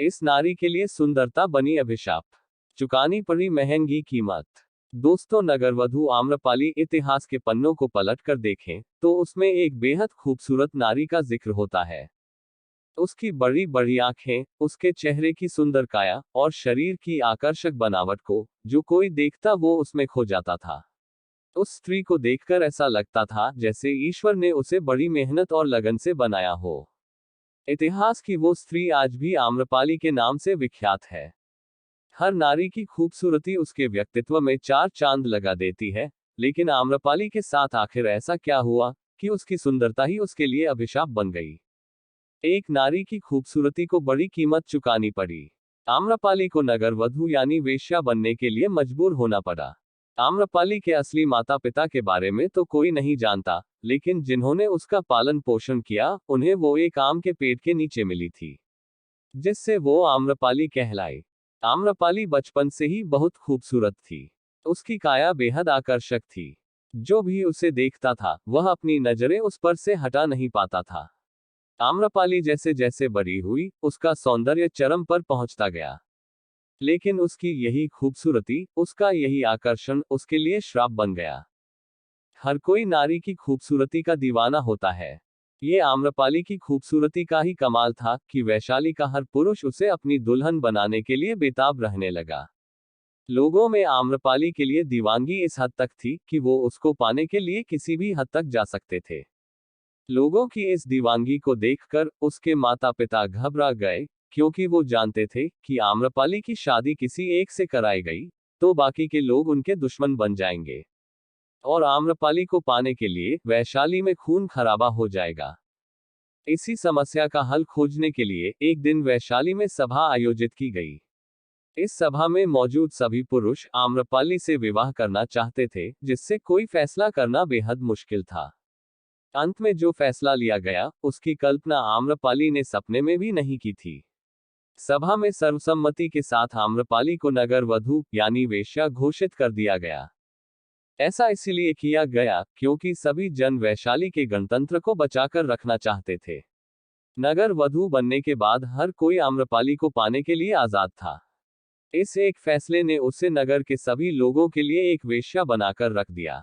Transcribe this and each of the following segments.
इस नारी के लिए सुंदरता बनी अभिशाप, चुकानी पड़ी महंगी कीमत। दोस्तों, नगरवधू आम्रपाली इतिहास के पन्नों को पलट कर देखें तो उसमें एक बेहद खूबसूरत नारी का जिक्र होता है। उसकी बड़ी बड़ी आंखें, उसके चेहरे की सुंदर काया और शरीर की आकर्षक बनावट को जो कोई देखता वो उसमें खो जाता था। उस स्त्री को देखकर ऐसा लगता था जैसे ईश्वर ने उसे बड़ी मेहनत और लगन से बनाया हो। इतिहास की वो स्त्री आज भी आम्रपाली के नाम से विख्यात है। हर नारी की खूबसूरती उसके व्यक्तित्व में चार चांद लगा देती है, लेकिन आम्रपाली के साथ आखिर ऐसा क्या हुआ कि उसकी सुंदरता ही उसके लिए अभिशाप बन गई। एक नारी की खूबसूरती को बड़ी कीमत चुकानी पड़ी। आम्रपाली को नगरवधू यानी वेश्या बनने के लिए मजबूर होना पड़ा। आम्रपाली के असली माता पिता के बारे में तो कोई नहीं जानता, लेकिन जिन्होंने उसका पालन पोषण किया उन्हें वो एक आम के पेड़ के नीचे मिली थी, जिससे वो आम्रपाली कहलाई। आम्रपाली बचपन से ही बहुत खूबसूरत थी। उसकी काया बेहद आकर्षक थी। जो भी उसे देखता था वह अपनी नजरें उस पर से हटा नहीं पाता था। आम्रपाली जैसे जैसे बड़ी हुई उसका सौंदर्य चरम पर पहुंचता गया, लेकिन उसकी यही खूबसूरती, उसका यही आकर्षण उसके लिए श्राप बन गया। हर कोई नारी की खूबसूरती का दीवाना होता है। ये आम्रपाली की खूबसूरती का ही कमाल था कि वैशाली का हर पुरुष उसे अपनी दुल्हन बनाने के लिए बेताब रहने लगा। लोगों में आम्रपाली के लिए दीवानगी इस हद तक थी कि वो उसको पाने के लिए किसी भी हद तक जा सकते थे। लोगों की इस दीवानगी को देखकर उसके माता पिता घबरा गए, क्योंकि वो जानते थे कि आम्रपाली की शादी किसी एक से कराई गई तो बाकी के लोग उनके दुश्मन बन जाएंगे, और आम्रपाली को पाने के लिए वैशाली में खून खराबा हो जाएगा। इसी समस्या का हल खोजने के लिए एक दिन वैशाली में सभा आयोजित की गई। इस सभा में मौजूद सभी पुरुष आम्रपाली से विवाह करना चाहते थे, जिससे कोई फैसला करना बेहद मुश्किल था। अंत में जो फैसला लिया गया उसकी कल्पना आम्रपाली ने सपने में भी नहीं की थी। सभा में सर्वसम्मति के साथ आम्रपाली को नगरवधू यानी वेश्या घोषित कर दिया गया। ऐसा इसलिए किया गया क्योंकि सभी जन वैशाली के गणतंत्र को बचाकर रखना चाहते थे। नगर वधू बनने के बाद हर कोई आम्रपाली को पाने के लिए आजाद था। इस एक फैसले ने उसे नगर के सभी लोगों के लिए एक वेश्या बनाकर रख दिया।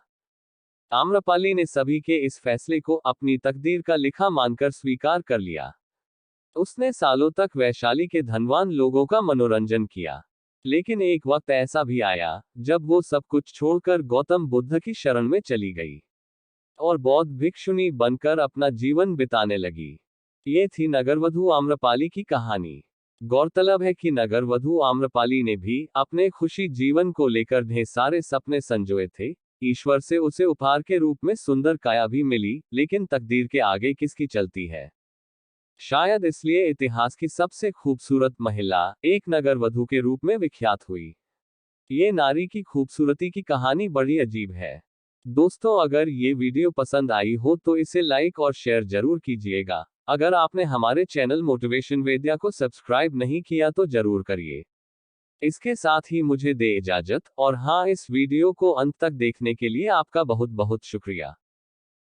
आम्रपाली ने सभी के इस फैसले को अपनी तकदीर का लिखा मानकर स्वीकार कर लिया। उसने सालों तक वैशाली के धनवान लोगों का मनोरंजन किया, लेकिन एक वक्त ऐसा भी आया जब वो सब कुछ छोड़कर गौतम बुद्ध की शरण में चली गई और बौद्ध भिक्षुनी बनकर अपना जीवन बिताने लगी। ये थी नगरवधू आम्रपाली की कहानी। गौरतलब है कि नगरवधू आम्रपाली ने भी अपने खुशी जीवन को लेकर ढेर सारे सपने संजोए थे। ईश्वर से उसे उपहार के रूप में सुंदर काया भी मिली, लेकिन तकदीर के आगे किसकी चलती है। शायद इसलिए इतिहास की सबसे खूबसूरत महिला एक नगरवधू के रूप में विख्यात हुई। ये नारी की खूबसूरती की कहानी बड़ी अजीब है। दोस्तों, अगर ये वीडियो पसंद आई हो तो इसे लाइक और शेयर जरूर कीजिएगा। अगर आपने हमारे चैनल मोटिवेशन वेद्या को सब्सक्राइब नहीं किया तो जरूर करिए। इसके साथ ही मुझे दे इजाजत, और हाँ, इस वीडियो को अंत तक देखने के लिए आपका बहुत बहुत शुक्रिया।